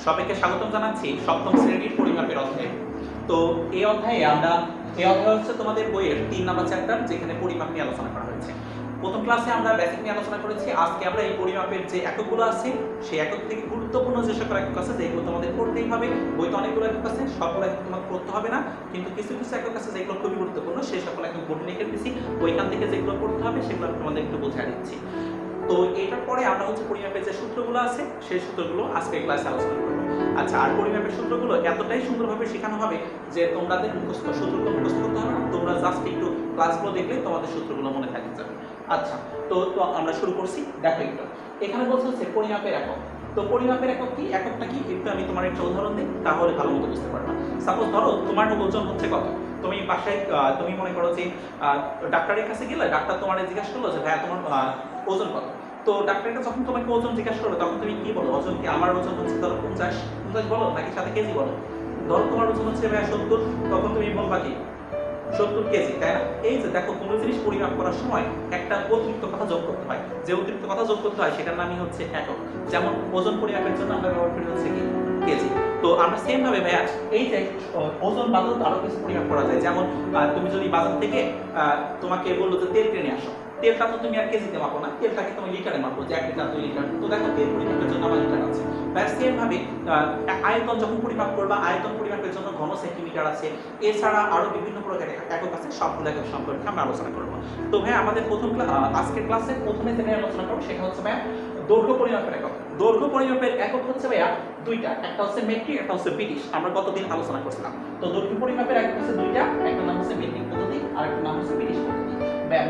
সবাইকে স্বাগতম জানাচ্ছি সপ্তম শ্রেণীর পরিমাপের অধ্যায়ে। তো এই অধ্যায়ে হচ্ছে তোমাদের বইয়ের 3 নম্বর চ্যাপ্টার, যেখানে পরিমাপ নিয়ে আলোচনা করা হয়েছে। প্রথম ক্লাসে আমরা বেসিক নিয়ে আলোচনা করেছি। আজকে আমরা এই পরিমাপের যে এককগুলো আছে সেই একক থেকে গুরুত্বপূর্ণ যে সকল একক আছে যেগুলো তোমাদের পড়তেই হবে। বইতে অনেকগুলো একক আছে, সবগুলো একক তোমাকে পড়তে হবে না, কিন্তু কিছু কিছু একক আছে যেগুলো খুবই গুরুত্বপূর্ণ, সেই সকল একক বোর্ডে লিখে দিচ্ছি। ওইখান থেকে যেগুলো পড়তে হবে সেগুলো আমি তোমাদের একটু বুঝিয়ে দিচ্ছি। তো এটার পরে আমরা হচ্ছে পরিমাপের যে সূত্রগুলো আছে সেই সূত্রগুলো আজকে ক্লাসে আলোচনা করব। আচ্ছা, আর পরিমাপের সূত্রগুলো এতটাই সুন্দরভাবে শেখানো হবে যে তোমাদের সূত্রগুলো মুখস্থ করতে হবে না, তোমরা জাস্ট একটু ক্লাসগুলো দেখলে তোমাদের সূত্রগুলো মনে থাকতে যাবে। আচ্ছা, তো আমরা শুরু করছি। দেখো একটু এখানে বলছে হচ্ছে পরিমাপের একক। তো পরিমাপের একক কি, এককটা কি একটু আমি তোমার একটা উদাহরণ দিই, তাহলে ভালো মতো বুঝতে পারবা। সাপোজ ধরো তোমার ওজন হচ্ছে কত। তুমি বাসায় তুমি মনে করো যে ডাক্তারের কাছে গেলে ডাক্তার তোমার জিজ্ঞাসা করলো যে ভাইয়া তোমার ওজন কত। তো ডাক্তারটা যখন তোমাকে ওজন জিজ্ঞাসা করবে তখন তুমি কি বলো? ওজন কি? আমার ওজন হচ্ছে ধরো 50 বলো, নাকি সাথে কেজি বলো? ধরো তোমার ওজন হচ্ছে ভাইয়া 70, তখন তুমি বলবা কি 70 কেজি, তাই না? এই যে দেখো, কোনো জিনিস পরিমাপ করার সময় একটা অতিরিক্ত কথা যোগ করতে হয়। যে অতিরিক্ত কথা যোগ করতে হয় সেটার নামই হচ্ছে একক। যেমন ওজন পরিমাপের জন্য আমরা ব্যবহার করি হচ্ছে কি কেজি। তো আমরা সেম ভাবে ভাইয়া এই যে ওজন বাদল আরো কিছু পরিমাপ করা যায়। যেমন তুমি যদি বাজার থেকে তোমাকে বললো যে তেল কিনে আসো, তেলটা তো তুমি আর কেজিতে মাপো না, তেলটাকে তুমি লিটারে মাপো, যে 1 লিটার 2 লিটার। তো দেখো তেল পরিমাপের জন্য আমার লিটার আছে। সেম ভাবে আয়তন যখন পরিমাপ করবা, আয়তন পরিমাপের জন্য ঘন সেন্টিমিটার আছে। এছাড়া আরো বিভিন্ন প্রকার একক আছে, সবগুলো একক সম্পর্কে আমরা আলোচনা করব। তো ভাই আমাদের আজকের ক্লাসে প্রথমে যে আলোচনা করব সেটা হচ্ছে ভাইয়া দৈর্ঘ্য পরিমাপের একক। দৈর্ঘ্য পরিমাপের একক হচ্ছে ভাইয়া দুইটা, একটা হচ্ছে মেট্রিক, একটা হচ্ছে ব্রিটিশ। আমরা কতদিন আলোচনা করছিলাম। তো দৈর্ঘ্য পরিমাপের একক হচ্ছে দুইটা, একটা নাম হচ্ছে মেট্রিক পদ্ধতি আর একটা নাম হচ্ছে ব্রিটিশ পদ্ধতি।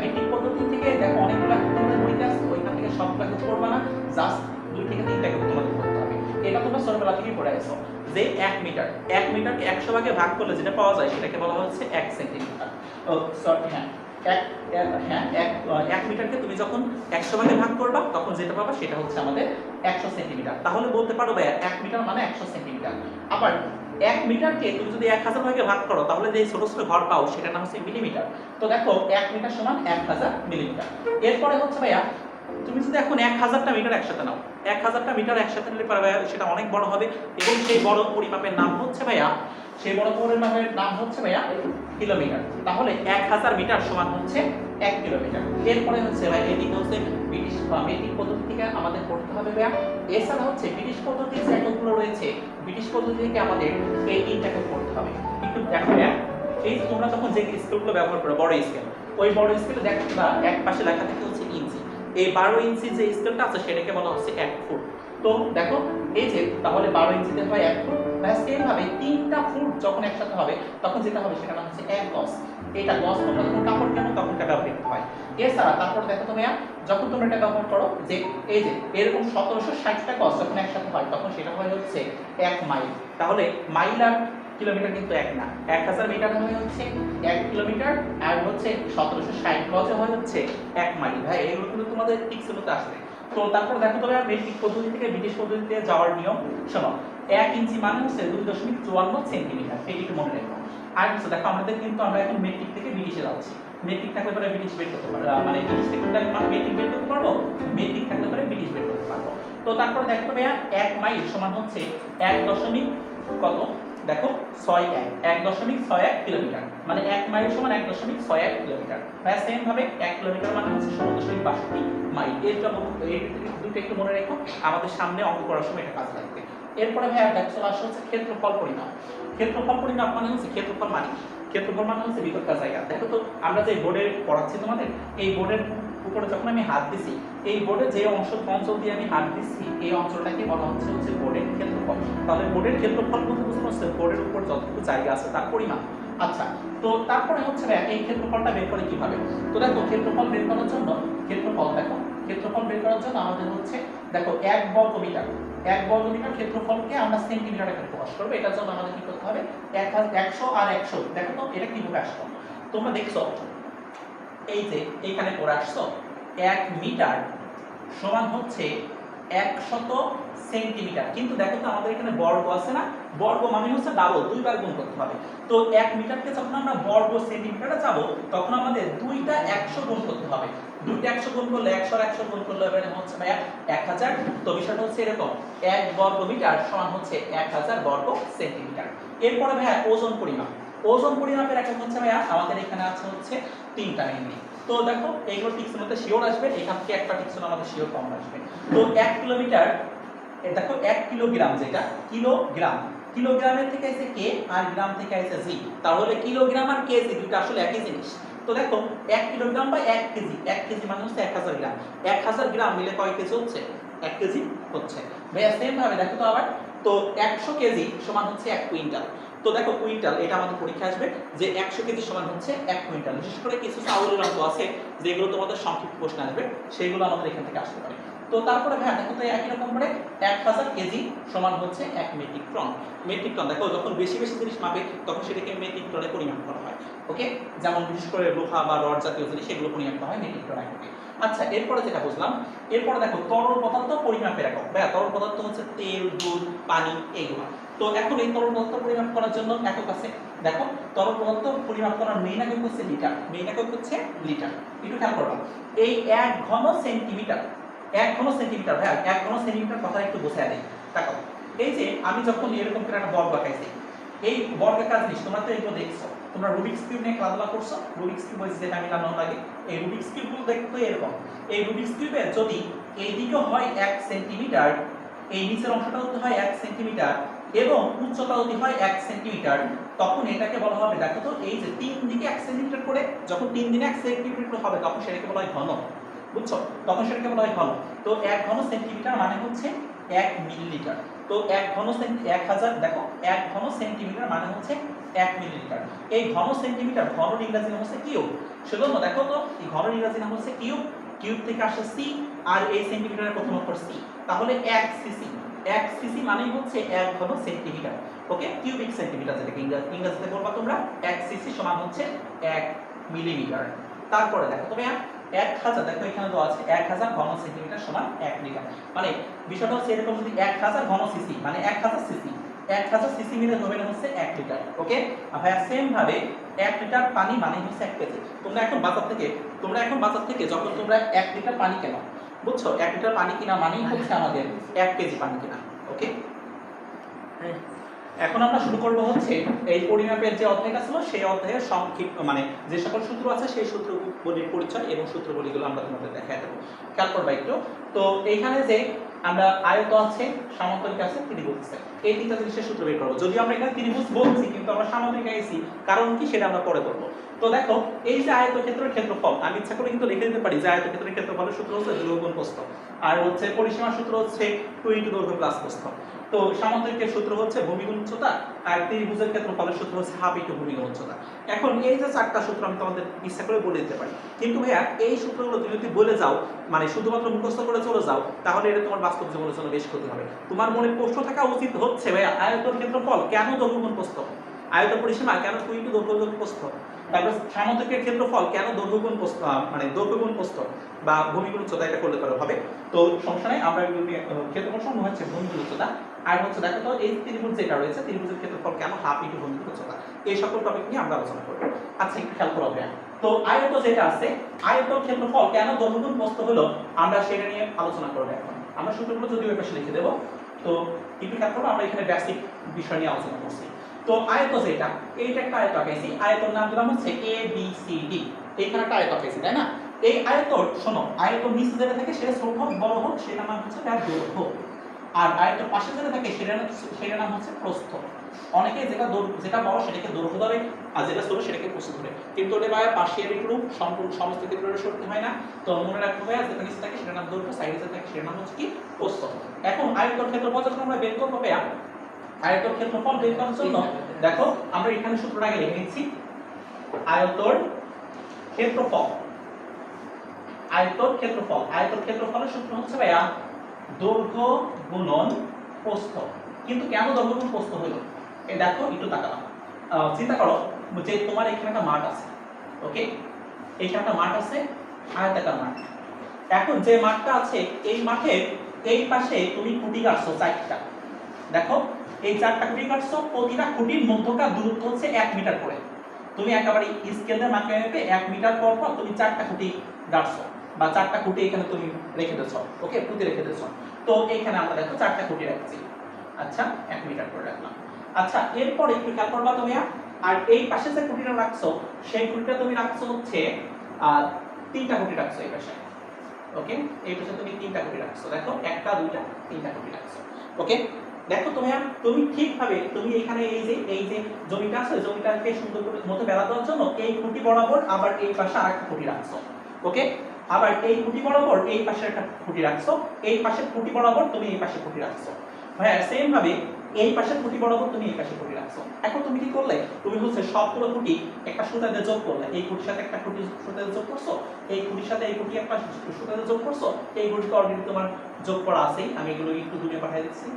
মেট্রিক পদ্ধতি থেকে দেখো অনেকগুলো একক তোমাদের বইতে আছে, ওইখান থেকে সবগুলো একক পড়বা না, জাস্ট 2 থেকে 3টা একক তোমাদের পড়তে হবে। এটা তোমরা ছোটবেলা থেকেই পড়ে আসছো যে 1 মিটার, 1 মিটারকে 100 ভাগে ভাগ করলে যেটা পাওয়া যায় সেটাকে বলা হচ্ছে 1 সেন্টিমিটার। ও সরি, হ্যাঁ, 1 মিটারকে তুমি যখন 100 ভাগে ভাগ করবা তখন যেটা পাবা সেটা হচ্ছে আমাদের 100 সেন্টিমিটার। তাহলে বলতে পারো ভাই 1 মিটার মানে 100 সেন্টিমিটার। আবার 1 মিটারকে তুমি যদি 1000 ভাগে ভাগ করো তাহলে যে ছোট ছোট ঘর পাও সেটার নাম হচ্ছে মিলিমিটার। তো দেখো 1 মিটার সমান 1000 মিলিমিটার। এরপরে হচ্ছে ভাইয়া তুমি যদি এখন 1000টা মিটার একসাথে নাও, 1000টা মিটার একসাথে নিলে পারবে সেটা অনেক বড় হবে, এবং সেই বড় পরিমাপের নাম হচ্ছে ভাইয়া কিলোমিটার। তাহলে 1000 মিটার সমান হচ্ছে 1 কিলোমিটার। এরপরে হচ্ছে ভাই এদিকে হচ্ছে ব্রিটিশ বা মেট্রিক পদ্ধতি থেকে আমাদের পড়তে হবে ভাইয়া। এছাড়া হচ্ছে ব্রিটিশ পদ্ধতির যে এককগুলো রয়েছে, ব্রিটিশ পদ্ধতি থেকে আমাদের এই 3টা একক পড়তে হবে। একটু দেখো ভাইয়া, এই তোমরা যখন যে স্কেলগুলো ব্যবহার করো বড় স্কেল, ওই বড় স্কেলে দেখো না এক পাশে লেখা থাকে হচ্ছে ইঞ্চি। এই 12 ইঞ্চি যে স্কেলটা আছে সেটাকে বলা হচ্ছে 1 ফুট। তো দেখো এই যে তাহলে 12 ইঞ্চিতে হয় 1 ফুট। সেম ভাবে 3টা ফুট যখন একসাথে হবে তখন যেটা হবে সেটা নাম হচ্ছে 1 গজ। এটা গজ তোমরা যখন কাপড় কেনো তখন এটা ব্যবহৃত হয়। এছাড়া তারপর দেখো তুমি যখন তোমরা এটা ব্যবহার করো যে এই যে এরকম 1760টা গজ যখন একসাথে হয় তখন সেটা হয় হচ্ছে 1 মাইল। তাহলে মাইল আর কিলোমিটার কিন্তু এক না। 1000 মিটার হয় হচ্ছে 1 কিলোমিটার, আর হচ্ছে 1760 গজ হয় হচ্ছে 1 মাইল। ভাই এগুলো কিন্তু তোমাদের টিক্সের মধ্যে আসবে। তো তারপর দেখো তবে মেট্রিক পদ্ধতি থেকে ব্রিটিশ পদ্ধতিতে যাওয়ার নিয়ম শোনো। 1 ইঞ্চি মানে হচ্ছে 2.54 সেন্টিমিটার, এই একটু মনে রাখো। আর কিছু দেখো আমরা এখন মেট্রিক থেকে ব্রিটিশে যাচ্ছি। মেট্রিক থাকলে পরে ব্রিটিশ বের করতে পারবো, মানে ব্রিটিশ থেকে মেট্রিক বের করতে পারবো, মেট্রিক থাকলে পরে ব্রিটিশ বের করতে পারবো। তো তারপর দেখো ভাইয়া 1 মাইল সমান হচ্ছে 1 দশমিক কত, দেখো 1.61 কিলোমিটার, মানে 1 মাইল সমান 1.61 কিলোমিটার। ভাই সেম ভাবে 1 কিলোমিটার মানে হচ্ছে 16.62 মাইল। এর জন্য এই দুটো একটু মনে রেখো, আমাদের সামনে অঙ্ক করার সময় এটা কাজে লাগবে। এরপরে ভাই দেখো আসলে হচ্ছে ক্ষেত্রফল পরিমাপ। ক্ষেত্রফল পরিমাপ মানে হচ্ছে ক্ষেত্রফল মানে হচ্ছে ভিতরকার জায়গা। দেখো তো আমরা যে বোর্ডে পড়াচ্ছি তোমাদের, এই বোর্ডের উপরে যখন আমি হাত দিছি, এই বোর্ডে যে অঞ্চল দিয়ে আমি হাত দিচ্ছি এই অঞ্চলটাকে বলা হচ্ছে বোর্ডের ক্ষেত্রফল। তাহলে বোর্ডের ক্ষেত্রফল বলতে বুঝতে পারছো বোর্ডের উপর যতটুকু জায়গা আছে তার পরিমাপ। আচ্ছা, তো তারপরে হচ্ছে এই ক্ষেত্রফলটা বের করে কিভাবে? তো দেখো ক্ষেত্রফল বের করার জন্য আমাদের হচ্ছে দেখো 1 বর্গ মিটার ক্ষেত্রফলকে আমরা সেন্টিমিটারে প্রকাশ করব। এটার জন্য আমাদের কি করতে হবে? 100 আর 100। দেখো তো এটা কিভাবে আসলো। তোমরা দেখছো এই যে এখানে পড়ে আসছো 1 মিটার সমান হচ্ছে 100 সেন্টিমিটার। কিন্তু দেখো তো আমাদের এখানে বর্গ আছে না, বর্গ মানে হচ্ছে ডাবল, দুইবার গুণ করতে হবে। তো 1 মিটারকে যখন আমরা বর্গ সেন্টিমিটারে যাব তখন আমাদের দুইটা 100 গুণ করতে হবে। দুইটা 100 গুণ করলে 100 আর 100 গুণ করলে এবারে হচ্ছে ভাইয়া 1000। তো বিষয়টা হচ্ছে এরকম, 1 বর্গ মিটার সমান হচ্ছে 1000 বর্গ সেন্টিমিটার। এরপরে ভাইয়া ওজন পরিমাপ। ওজন পরিমাপের একক হচ্ছে ভাইয়া আমাদের এখানে আছে হচ্ছে 3টা মেইনলি। তো দেখো এইগুলো টিক্সের মধ্যে শিওর আসবে, এখান থেকে একটা টিক্সের আমাদের শিওর কম আসবে। তো 1 কিলোমিটার, দেখো 1 কিলোগ্রাম, যেটা কিলোগ্রাম, কিলোগ্রামের থেকে আছে কে আর গ্রাম থেকে আছে জি, তাহলে কিলোগ্রাম আর কেজি দুটো আসলে একই জিনিস। তো দেখো 1 কিলোগ্রাম বা 1 কেজি, 1 কেজি মানে হচ্ছে 1000 গ্রাম, 1000 গ্রাম মিলে কয় কেজি হচ্ছে? 1 কেজি হচ্ছে। ভাইয়া সেম ভাবে দেখো তো আবার, তো 100 কেজি সমান হচ্ছে 1 কুইন্টাল। তো দেখো কুইন্টাল, এটা আমাদের পরীক্ষা আসবে যে 100 কেজি সমান হচ্ছে 1 কুইন্টাল। বিশেষ করে কিছু চাউলের অঙ্ক আছে যেগুলো তোমাদের সংক্ষিপ্ত প্রশ্ন আসবে, সেগুলো আমাদের এখান থেকে আসতে পারে। তো তারপরে ভাইয়া দেখো তো একই রকম করে 1000 কেজি সমান হচ্ছে 1 মেট্রিক টন। মেট্রিক টন দেখো যখন বেশি বেশি জিনিস মাপে তখন সেটাকে মেট্রিক টনে পরিমাপ করা হয়। ওকে, যেমন বিশেষ করে লোহা বা রড জাতীয় জিনিস সেগুলো পরিমাপ করা হয় মেট্রিক টন এককে। আচ্ছা, এরপরে যেটা বুঝলাম, এরপরে দেখো তরল পদার্থ পরিমাপের একক। ভাইয়া তরল পদার্থ হচ্ছে তেল, দুধ, পানি, এইগুলো। তো এখন এই তরল পদার্থ পরিমাপ করার জন্য একক আছে। দেখো তরল পদার্থ পরিমাপ করার মেইন একক হচ্ছে লিটার, মেইন একক হচ্ছে লিটার। একটু খেয়াল করবা, এই 1 ঘন সেন্টিমিটার, 1 ঘন সেন্টিমিটার, ভাই 1 ঘন সেন্টিমিটার কথা একটু বোঝায় দেই। দেখো এই যে আমি যখন এরকম করে একটা বর্গ আঁকাইছি, এই বর্গাকার জিনিস তোমরা তো এগুলো দেখছো, তোমরা রুবিক্স কিউব নিয়ে খেলাধুলা করছো, রুবিক্স কিউব হচ্ছে যেটা আমি জানানো লাগে, এই রুবিক্স কিউবগুলো দেখতে এরকম। এই রুবিক্স কিউবে যদি এই দিকে হয় 1 সেন্টিমিটার, এই নিচের অংশটা হতে হয় 1 সেন্টিমিটার এবং উচ্চতা যদি হয় 1 সেন্টিমিটার, তখন এটাকে বলা হবে, দেখো তো এই যে 3 দিকে 1 সেন্টিমিটার করে, যখন 3 দিনে 1 সেন্টিমিটার হবে তখন সেটাকে বলা হয় ঘন। বুঝছো, তখন সেটাকে বলা হয় ঘন। তো 1 ঘন সেন্টিমিটার মানে হচ্ছে 1 মিলিলিটার। তো 1 ঘন 1000, দেখো 1 ঘন সেন্টিমিটার মানে হচ্ছে 1 মিলিলিটার। এই ঘন সেন্টিমিটার ঘন ইংরেজি নাম হচ্ছে কিউব। সেজন্য দেখো তো এই ঘন ইংরেজি নাম হচ্ছে কিউব, কিউব থেকে আসে সি, আর এই সেন্টিমিটারের প্রথম অক্ষর সি, তাহলে 1 সিসি। 1 সিসি মানেই হচ্ছে 1 ঘন সেন্টিমিটার। ওকে, কিউবিক সেন্টিমিটার যেটাকে ইংরেজিতে বলবা তোমরা, 1 সিসি সমান হচ্ছে 1 মিলিমিটার। তারপরে দেখো তবে 1000, দেখো এখানে তো আছে 1000 ঘন সেন্টিমিটার সমান 1 লিটার। মানে বিষয়টা হচ্ছে এরকম, যদি 1000 ঘন সিসি মানে 1000 সিসি, 1000 সিসি মিলে ধরে নেওয়া হচ্ছে 1 লিটার। ওকে, ভাইয়া সেম ভাবে 1 লিটার পানি মানে হচ্ছে 1 কেজি। তোমরা এখন বাজার থেকে যখন তোমরা 1 লিটার পানি কেনো, বুঝছো, 1 লিটার পানি কিনা মানেই হচ্ছে আমাদের 1 কেজি পানি কিনা। ওকে, এখন আমরা শুরু করব হচ্ছে এই পরিমাপের যে অধ্যায়টা ছিল সেই অধ্যায়ের সংক্ষিপ্ত, মানে যে সকল সূত্র আছে সেই সূত্রগুলির পরিচয় এবং সূত্রগুলিগুলো আমরা তোমাদের দেখাই দেবো। খেয়াল করবা একটু। তো এইখানে যে আমরা আয়ত আছে, সামান্তরিক আছে, ত্রিভুজ আছে, এই তিনটা জিনিসের সূত্র বের করবো। যদিও আমরা এখানে ত্রিভুজ বলছি কিন্তু আমরা সামান্তরিক আইছি, কারণ কি সেটা আমরা পরে করবো। তো দেখো এই যে আয়তক্ষেত্রের ক্ষেত্রফল, আমি ইচ্ছা করে কিন্তু লিখে দিতে পারি যে আয়তক্ষেত্রের ক্ষেত্রফলের সূত্র হচ্ছে দৈর্ঘ্য গুণ প্রস্থ, আর হচ্ছে পরিসীমার সূত্র হচ্ছে 2 × দৈর্ঘ্য প্লাস প্রস্থ। তো সামান্তরিকের সূত্র হচ্ছে ভূমি গুণ উচ্চতা, আর ত্রিভুজের ক্ষেত্রফলের সূত্র হচ্ছে হাফ × ভূমি গুণ উচ্চতা। এখন এই যে 4টা সূত্র আমি তোমাদের ইচ্ছা করে বলে দিতে পারি, কিন্তু ভাইয়া এই সূত্রগুলো তুমি যদি বলে যাও, মানে শুধুমাত্র মুখস্থ করে চলে যাও, তাহলে এটা তোমার বাস্তব জীবনের জন্য বেশ ক্ষতি হবে। তোমার মনে প্রশ্ন থাকা উচিত হচ্ছে ভাইয়া আয়তন ক্ষেত্রফল কেন দৈর্ঘ্য গুণ প্রস্থ, আয়ত পরিসীমা কেন 2 × দৈর্ঘ্য গুণ প্রস্থ, তারপর সামান্তরিকের ক্ষেত্রফল কেন দৈর্ঘ্য গুণ প্রস্থ, মানে দৈর্ঘ্য গুণ প্রস্থ বা ভূমি গুণ উচ্চতা, এটা করলে হবে। তো সমস্যা নাই, আমরা ক্ষেত্রফল সমান হচ্ছে ভূমি গুণ উচ্চতা, আর হচ্ছে দেখো তো এই ত্রিভুজ যেটা রয়েছে, ত্রিভুজের ক্ষেত্রফল কেন হাফ × ভূমি গুণ উচ্চতা, এই সকল টপিক নিয়ে আমরা আলোচনা করব। আচ্ছা, একটু খেয়াল করো ভাইয়া। তো আয়ত যেটা আছে, আয়ত ক্ষেত্রফল কেন দৈর্ঘ্য গুণ প্রস্থ হলো, আমরা সেটা নিয়ে আলোচনা করব। এখন আমরা সূত্রগুলো যদিও এই পাশে লিখে দেব, তো একটু খেয়াল করো, আমরা এখানে বেসিক বিষয় নিয়ে আলোচনা করছি। তো আয়ত যেটা, এইটা একটা আয়ত আঁকাইছি, আয়তর নাম দিলাম হচ্ছে ABCD। এইখানে একটা আয়ত আঁকাইছি, তাই না? এই আয়তর, শোনো, আয়তর নিচে যেটা থাকে সেটা ছোট হোক বড় হোক সেটা নাম হচ্ছে তার দৈর্ঘ্য, আর আয়তর পাশে যেটা থাকে সেটা নাম হচ্ছে প্রস্থ। অনেকে যেটা বড় সেটাকে দৈর্ঘ্য ধরে, আর যেটা ছোট সেটাকে প্রস্থ ধরে, কিন্তু ওটা ভাইয়া পার্শিয়ালি রূপ, সম্পূর্ণ সমস্ত ক্ষেত্রে সরতে হয় না। তো মনে রাখতে হবে যেটা নিচে থাকে সেটা নাম দৈর্ঘ্য, সাইডে যেটা থাকে সেটা নাম হচ্ছে কি প্রস্থ। এখন আয়তর ক্ষেত্রফল যখন আমরা বের করবো ভাইয়া, আয়তর ক্ষেত্রফল বের করার জন্য দেখো আমরা এখানে সূত্রটা আগে লিখে নিচ্ছি। আয়তর ক্ষেত্রফল, আয়তর ক্ষেত্রফলের সূত্র হচ্ছে ভাইয়া দৈর্ঘ্য গুণন প্রস্থ। কিন্তু কেন দৈর্ঘ্য গুণ প্রস্থ হলো, এই দেখো একটু তাকাও, চিন্তা করো যে তোমার এখানে একটা মাঠ আছে, ওকে, এইখানে একটা মাঠ আছে, আয়তাকার মাঠ। এখন যে মাঠটা আছে এই মাঠের এই পাশে তুমি খুঁটি কাটছো 4টা, দেখো এই 4টা খুঁটি কাটছো, প্রতিটা খুঁটির মধ্যকার দূরত্ব হচ্ছে 1 মিটার করে। তুমি একেবারে স্কেল দিয়ে মাপে মাপে 1 মিটার পর পর তুমি 4টা খুঁটি গাড়ছো বা 4টা খুঁটি এখানে তুমি রেখে দিয়েছো, ওকে, পুঁতে রেখে দিয়েছো। তো এখানে আমরা দেখো 4টা খুঁটি রাখছি, আচ্ছা 1 মিটার করে রাখলাম। আচ্ছা এরপর একটু খেয়াল করবা তুমি, আর এই পাশে যে খুঁটিটা রাখছো সেই খুঁটিটা তুমি রাখছো হচ্ছে 3টা খুঁটি রাখছো এই পাশে, ওকে, এই পাশে তুমি 3টা খুঁটি রাখছো, দেখো 1টা 2টা 3টা খুঁটি রাখছো, ওকে। দেখো তুমি ঠিকভাবে তুমি এখানে এই যে জমিটা আছে জমিটাকে সুন্দর করে মতো বেড়া দেওয়ার জন্য এই খুঁটি বরাবর আবার এই পাশে আরেকটা খুঁটি রাখছো, ওকে, আবার এই খুঁটি বরাবর এই পাশে একটা খুঁটি রাখছো, এই পাশে খুঁটি বরাবর তুমি এই পাশে খুঁটি রাখছো, হ্যাঁ সেম ভাবে এই পাশে খুঁটি বরাবর তুমি এই পাশে খুঁটি রাখছো। এখন তুমি কি করলে, তুমি হচ্ছে সবগুলো খুঁটি একটা সুতা দিয়ে যোগ করলে, এই খুঁটির সাথে একটা খুঁটি সুতা দিয়ে যোগ করছো, এই খুঁটির সাথে এই খুঁটি একটা সুতা দিয়ে যোগ করছো, এই খুঁটি তো অলরেডি তোমার যোগ করা আছেই, আমি এগুলো একটু দূরে পাঠিয়ে দিচ্ছি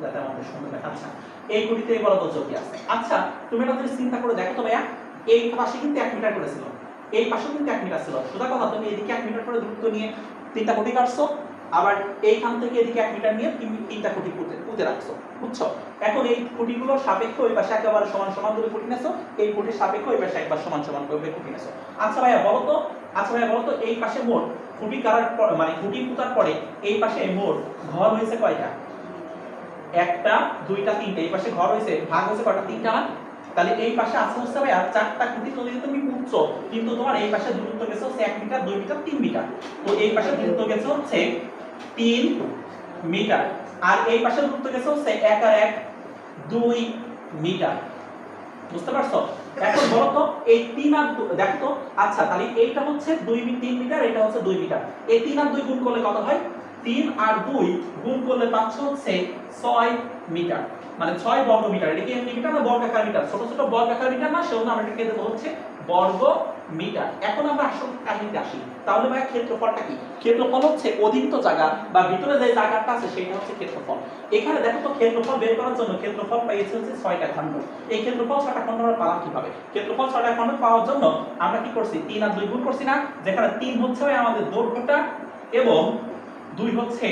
যাতে আমাদের সুন্দর দেখা। আচ্ছা এই খুঁটিতে বরাবর যোগই আছে। আচ্ছা তুমি এটা যদি চিন্তা করে দেখো তো ভাইয়া, এই পাশে কিন্তু 1 মিটার করে ছিল, এই পাশেও কিন্তু 1 মিটার ছিল, সোজা কথা তুমি এদিকে 1 মিটার করে দূরত্ব নিয়ে 3টা খুঁটি কাটছো, আবার এইখান থেকে এদিকে 1 মিটার নিয়ে তুমি 3টা খুঁটি পুঁতে রাখছো, বুঝছো। এখন এই খুঁটিগুলোর সাপেক্ষে ওই পাশে একেবারে সমান সমান করে খুঁটি নেছো, এই খুঁটির সাপেক্ষে ওই পাশে একবার সমান সমান করে খুঁটি নেছো। আচ্ছা ভাইয়া বলো তো এই পাশে মোট খুঁটি কাটার পর মানে খুঁটি পুঁতার পরে এই পাশে মোট ঘর হয়েছে কয়টা? 1টা 2টা 3টা, এই পাশে ঘর হয়েছে, ভাগ হয়েছে কয়টা? 3টা না? তাহলে এই পাশে আছে হচ্ছে ভাইয়া 4টা খুঁটি যদি তুমি পুঁতছো, কিন্তু তোমার এই পাশে দূরত্ব গেছে হচ্ছে 1 মিটার 2 মিটার 3 মিটার, তো এই পাশে দূরত্ব গেছে হচ্ছে 3 মিটার, আর এই পাশে দূরত্ব গেছে হচ্ছে 1 আর 1 2 মিটার, বুঝতে পারছো? এখন বলো তো এই 3 আর দেখো তো, আচ্ছা তাহলে এইটা হচ্ছে 3 মিটার, এটা হচ্ছে 2 মিটার, এই 3 আর 2 গুণ করলে কত হয়? 3 আর 2 গুণ করলে পাচ্ছ হচ্ছে 6 মিটার, মানে 6 বর্গ মিটার। এটা কি এমনি মিটার না বর্গাকার মিটার? ছোট ছোট বর্গাকার মিটার না, সেজন্য আমরা এটাকে দেব হচ্ছে বর্গ মিটার। এখন আমরা আসল কাহিনীতে আসি, তাহলে ভাই ক্ষেত্রফলটা কি? ক্ষেত্রফল হচ্ছে অধিকৃত জায়গা বা ভিতরে যে জায়গাটা আছে সেটা হচ্ছে ক্ষেত্রফল। এখানে দেখো তো ক্ষেত্রফল বের করার জন্য ক্ষেত্রফল পাইছে হচ্ছে 6টা খণ্ড। এই ক্ষেত্রফল 6টা খণ্ড আমরা পেলাম কিভাবে? ক্ষেত্রফল 6টা খণ্ড পাওয়ার জন্য আমরা কি করছি? 3 আর 2 গুণ করছি না, যেখানে 3 হচ্ছে আমাদের দৈর্ঘ্যটা এবং 2 হচ্ছে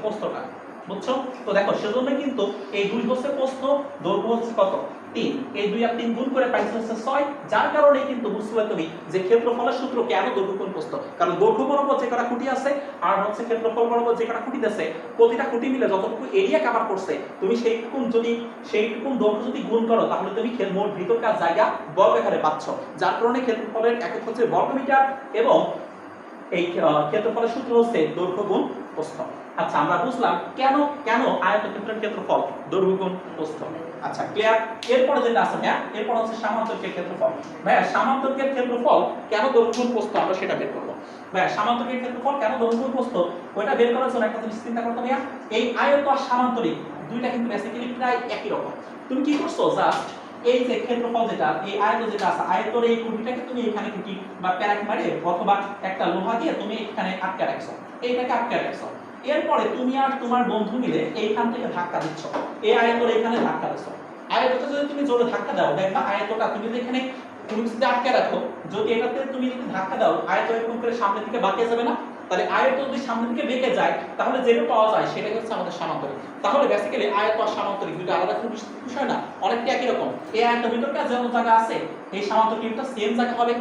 প্রস্থটা, বুঝছো? তো দেখো সেজন্য কিন্তু এই 2 হচ্ছে প্রস্থ, দৈর্ঘ্য হচ্ছে কত? 3, এই 2 আর 3 গুণ করে পাইছে হচ্ছে 6, যার কারণে কিন্তু বুঝতে তুমি যে ক্ষেত্রফলের সূত্র কেন দৈর্ঘ্য গুণ প্রস্থ, কারণ দৈর্ঘ্য বরাবর যে কটা খুঁটি আছে আর হচ্ছে ক্ষেত্রফল বরাবর যে কটা খুঁটি আছে, প্রতিটা খুঁটি মিলে যতটুকু এরিয়া কভার করছে তুমি সেইটুকুন দৈর্ঘ্য যদি গুণ করো তাহলে তুমি মোট ভিতরকার জায়গা বর্গাকারে পাচ্ছ, যার কারণে ক্ষেত্রফলের একক হচ্ছে বর্গমিটার এবং এই ক্ষেত্রফলের সূত্র হচ্ছে দৈর্ঘ্য গুণ প্রস্থ। আচ্ছা আমরা বুঝলাম কেন আয়তক্ষেত্রের ক্ষেত্রফল দৈর্ঘ্য গুণ প্রস্থ। আচ্ছা ক্লিয়ার। এরপরে যেটা আছে ভাইয়া, এরপর হচ্ছে সামান্তরিকের ক্ষেত্রফল। ভাইয়া সামান্তরিকের ক্ষেত্রফল কেন দৈর্ঘ্য গুণ প্রস্থ আমরা সেটা বের করব। ভাইয়া সামান্তরিকের ক্ষেত্রফল কেন দৈর্ঘ্য গুণ প্রস্থ ওইটা বের করার জন্য একটা জিনিস চিন্তা করতে ভাইয়া, এই আয়ত আর সামান্তরিক দুইটা কিন্তু বেসিক্যালি প্রায় একই রকম। তুমি কি করছো, জাস্ট এই যে ক্ষেত্রফল যেটা, এই আয়ত যেটা আছে, আয়তর এই খুঁটিটাকে তুমি এখানে খুঁটি বা প্যারাক মারে অথবা একটা লোহা দিয়ে তুমি এখানে আটকে রাখছো, এইটাকে আটকে রাখছো। এরপরে তুমি আর তোমার বন্ধু মিলে এইখান থেকে ধাক্কা দিচ্ছ, এই আয়তর এখানে ধাক্কা দিচ্ছ। আয়তটা যদি তুমি জোরে ধাক্কা দাও, দেখবা আয়তটা তুমি যেখানে তুমি যদি আটকে রাখো, যদি এটাতে তুমি যদি ধাক্কা দাও, আয়ত এরকম করে সামনের দিকে বাঁকে যাবে না? তাহলে আয়ত যদি সামনের দিকে বেঁকে যায় তাহলে যেটা পাওয়া যায় সেটা হচ্ছে আমাদের সামান্তরিক। তাহলে বেসিক্যালি আয়ত আর সামান্তরিক দুটো আলাদা কোনো বিষয় না, অনেকটা একই রকম। এই আয়তের ভিতরটা যেমন জায়গা আছে এই সামান্তরিকটা সেম জায়গা হবে,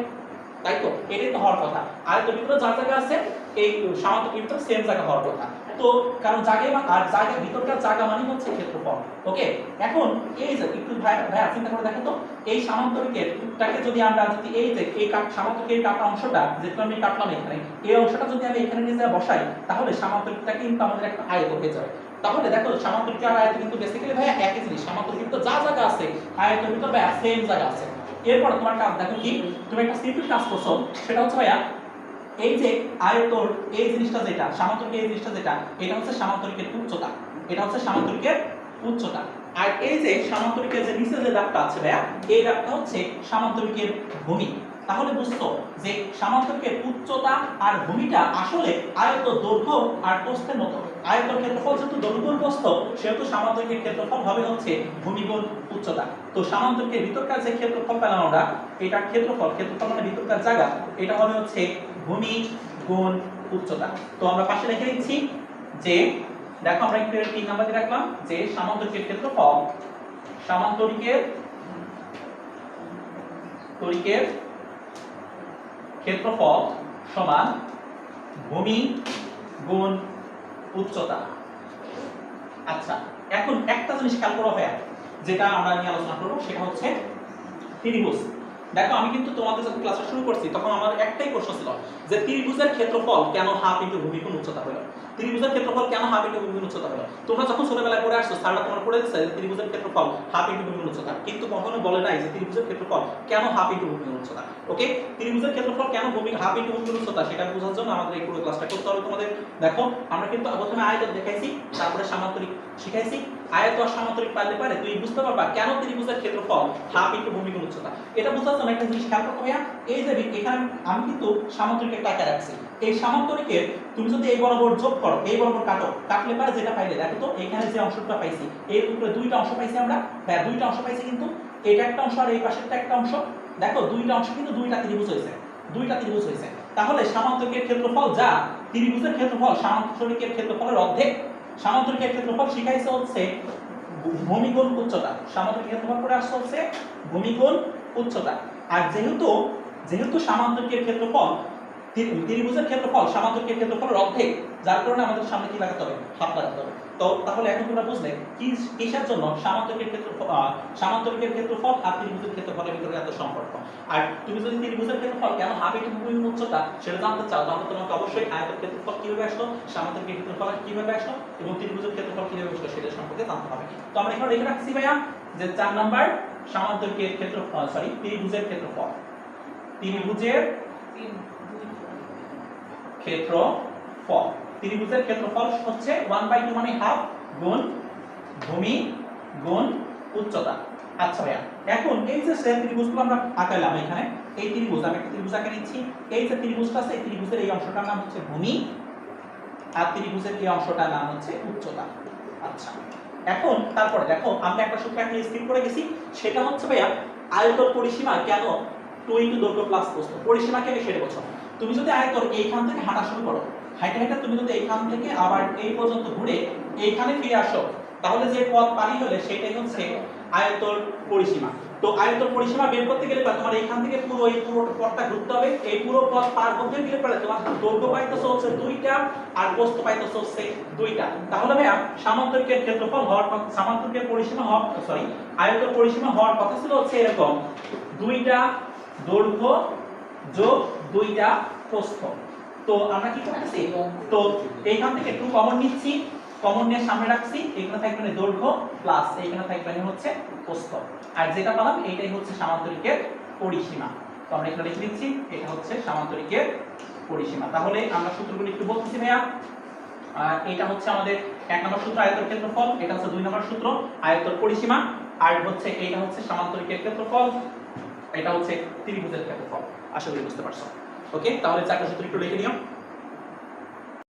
তাই তো? এটাই তো হওয়ার কথা। আয়তের ভিতরে যা জায়গা আছে এই সামান্তরিকটা সেম জায়গা হওয়ার কথা। তো কারণ জায়গা আর জায়গার ভিতরকার জায়গা মানে হচ্ছে ক্ষেত্রফল। ওকে, এখন এই যে একটু ভাইয়া চিন্তা করে দেখো তো, এই সামান্তরিকেরটাকে যদি আমরা যদি এই যে এই সামান্তরিকের কাটা অংশটা যেটা আমি কাটলাম এখানে, এই অংশটা যদি আমি এখানে নিয়ে বসাই তাহলে সামান্তরিকটা কিন্তু আমাদের একটা আয়ত হয়ে যাবে। তাহলে দেখো সামান্তরিক আর আয়ত কিন্তু বেসিক্যালি ভাইয়া একই জিনিস। সামান্তরিক তো যা জায়গা আছে আয়তের ভিতর ভাইয়া সেম জায়গা আছে। এরপর তোমার কাজ দেখো কি, তুমি একটা সিম্পল কাজ করছো, সেটা হচ্ছে ভাইয়া এই যে আয়তর এই জিনিসটা যেটা সামান্তরিকের এই জিনিসটা যেটা, এটা হচ্ছে সামান্তরিকের উচ্চতা, এটা হচ্ছে সামান্তরিকের উচ্চতা। আর এই যে সামান্তরিকের যে নিচে যে দাগটা আছে ভাইয়া, এই দাগটা হচ্ছে সামান্তরিকের ভূমি। তাহলে বুঝছো যে সামান্তরিকের উচ্চতা আর ভূমিটা আসলে আয়ত দৈর্ঘ্য আর প্রস্থের মতো। আয়তর ক্ষেত্রফল যেহেতু দৈর্ঘ্য প্রস্থ, সেহেতু সামান্তরিকের ক্ষেত্রফল হবে হচ্ছে ভূমি গুণ উচ্চতা। তো সামান্তরিকের ভিতরকার যে ক্ষেত্রফল পেলাম আমরা, এটা ক্ষেত্রফল মানে ভিতরকার জায়গা, এটা হবে হচ্ছে ভূমি গুণ উচ্চতা। তো আমরা পাশে লিখে দিচ্ছি যে দেখো আমরা একটু 3 নাম্বার দিয়ে রাখলাম যে সামান্তরিকের ক্ষেত্রফল সামান্তরিকের ক্ষেত্রফল সমান ভূমি গুণ উচ্চতা। আচ্ছা, এখন একটা জিনিস খেয়াল করো ভাইয়া, যেটা আমরা নিয়ে আলোচনা করব সেটা হচ্ছে ত্রিভুজ। দেখো আমি কিন্তু তোমাদের যখন ক্লাসটা শুরু করছি তখন আমার একটাই প্রশ্ন ছিল যে ত্রিভুজের ক্ষেত্রফল কেন হাফ ইনটু ভূমি গুণ উচ্চতা হলো। ত্রিভুজের ক্ষেত্রফল কেন হাফ ইনটু ভূমি গুণ উচ্চতা হলো? তোমরা যখন ছোটবেলায় পড়ে আসছো স্যাররা তোমার পড়ে দিচ্ছে যে ত্রিভুজের ক্ষেত্রফল হাফ ইনটু ভূমি গুণ উচ্চতা, কিন্তু কখনো বলে নাই যে ত্রিভুজের ক্ষেত্রফল কেন হাফ ইনটু ভূমি গুণ উচ্চতা। ওকে, ত্রিভুজের ক্ষেত্রফল কেন ভূমি হাফ ইনটু ভূমি গুণ উচ্চতা সেটা বোঝার জন্য আমাদের এই পুরো ক্লাসটা করতে হবে তোমাদের। দেখো আমরা কিন্তু প্রথমে আয়তন দেখাইছি, তারপরে সামান্তরিক শিখাইছি। আয়ত আর সামান্তরিক পারলে পারে তুই বুঝতে পারবা কেন ত্রিভুজের ক্ষেত্রফল হাফ ইনটু ভূমি গুণ উচ্চতা। এটা বোঝার জন্য একটা জিনিস খেয়াল করতে হবে, এই যে এখানে আমি কিন্তু সামান্তরিকের টাকা রাখছি, এই সামান্তরিকের তুমি যদি এই বরাবর যোগ করো, এই বরাবর কাটো, কাটলে পারে যেটা পাইলে দেখো তো এখানে যে অংশটা পাইছি এর উপরে দুইটা অংশ পাইছি আমরা। হ্যাঁ, দুইটা অংশ পাইছি, কিন্তু এটা একটা অংশ আর এই পাশেরটা একটা অংশ। দেখো দুইটা অংশ কিন্তু দুইটা ত্রিভুজ হয়েছে, দুইটা ত্রিভুজ হয়েছে। তাহলে সামান্তরিকের ক্ষেত্রফল যা ত্রিভুজের ক্ষেত্রফল সামান্তরিকের ক্ষেত্রফলের অর্ধেক। সামান্তরিকের ক্ষেত্রফল শিখাইছে হচ্ছে ভূমি গুণ উচ্চতা, সামান্তরিক ক্ষেত্রফল করে আসছে হচ্ছে ভূমি গুণ উচ্চতা। আর যেহেতু সামান্তরিকের ক্ষেত্রফল ত্রিভুজের ক্ষেত্রফল সামান্তরিকের ক্ষেত্রফলের অর্ধেক, যার কারণে আমাদের সামনে কি লাগাতে হবে? হাফ লাগাতে হবে। তো তাহলে এখন তোমরা বুঝলে কিসের জন্য সামান্তরিকের ক্ষেত্রফল আর ত্রিভুজের ক্ষেত্রফলের ভিতরে এত সম্পর্ক। আর তুমি যদি ত্রিভুজের ক্ষেত্রফল কেন হাফ ইনটু ভূমি গুণ উচ্চতা সেটা জানতে চাও, তাহলে তোমাকে অবশ্যই আয়তের ক্ষেত্রফল কিভাবে আসলো, সামান্তরিকের ক্ষেত্রফল কিভাবে আসলো এবং ত্রিভুজের ক্ষেত্রফল কিভাবে আসলো সেটা সম্পর্কে জানতে হবে। তো আমরা এখানে লিখে রাখছি ভাইয়া যে 4 নাম্বার সামান্তরিকের ক্ষেত্রফল ত্রিভুজের ক্ষেত্রফল, ত্রিভুজের ক্ষেত্রফল হচ্ছে 1/2 মানে হাফ গুণ ভূমি গুণ উচ্চতা। আচ্ছা ভাইয়া, এখন এই যে ত্রিভুজগুলো আমরা আঁকাইলাম এখানে, এই ত্রিভুজ আমি একটা ত্রিভুজ আঁকে নিচ্ছি। এই যে ত্রিভুজটা আছে এই ত্রিভুজের এই অংশটার নাম হচ্ছে ভূমি আর ত্রিভুজের এই অংশটার নাম হচ্ছে উচ্চতা। আচ্ছা, এখন তারপরে দেখো আমরা একটা সূত্র এখানে স্কিপ করে গেছি, সেটা হচ্ছে ভাইয়া আয়তন পরিসীমা কেন 2 * দৈর্ঘ্য প্লাস প্রস্থ। পরিসীমা কেন সেটা বোঝো। তুমি যদি আয়তন এইখান থেকে হাঁটা শুরু করো, হাঁটে হাঁটে তুমি যদি এইখান থেকে আবার এই পর্যন্ত ঘুরে এইখানে ফিরে আসো, তাহলে যে পথ পাড়ি হলে সেটাই হচ্ছে আয়তন পরিসীমা। তো আয়তন পরিসীমা বের করতে গেলে তোমার এইখান থেকে পুরো পথটা ঘুরতে হবে। এই পুরো পথ পার করতে গেলে পরে তোমার দৈর্ঘ্য পাইতেছে হচ্ছে 2টা আর প্রস্থ পাইতেছে হচ্ছে 2টা। তাহলে ভাইয়া সামান্তরিকের ক্ষেত্রফল হওয়ার সামান্তরিকের পরিসীমা হওয়ার আয়তন পরিসীমা হওয়ার কথা ছিল হচ্ছে এরকম 2টা দৈর্ঘ্য যোগ 2টা প্রস্থ। তো আমরা কি করতেছি, তো এইখান থেকে 2 কমন নিচ্ছি, কমন নিয়ে সামনে রাখছি, এখানে থাকবে দৈর্ঘ্য প্লাস এখানে থাকবে হচ্ছে প্রস্থ, আর যেটা পেলাম এইটাই হচ্ছে সামান্তরিকের পরিসীমা। তো আমরা এখানে লিখে দিচ্ছি এটা হচ্ছে সামান্তরিকের পরিসীমা। তাহলে আমরা সূত্রগুলো একটু বলতেছি ভাইয়া। এটা হচ্ছে আমাদের 1 নম্বর সূত্র আয়তন ক্ষেত্রফল, এটা হচ্ছে 2 নম্বর সূত্র আয়তন পরিসীমা, আর হচ্ছে এইটা হচ্ছে সামান্তরিকের ক্ষেত্রফল, এটা হচ্ছে ত্রিভুজের ক্ষেত্রফল। আশা করি বুঝতে পারছো। ওকে, তাহলে চারটা সূত্র একটু লিখে নিও।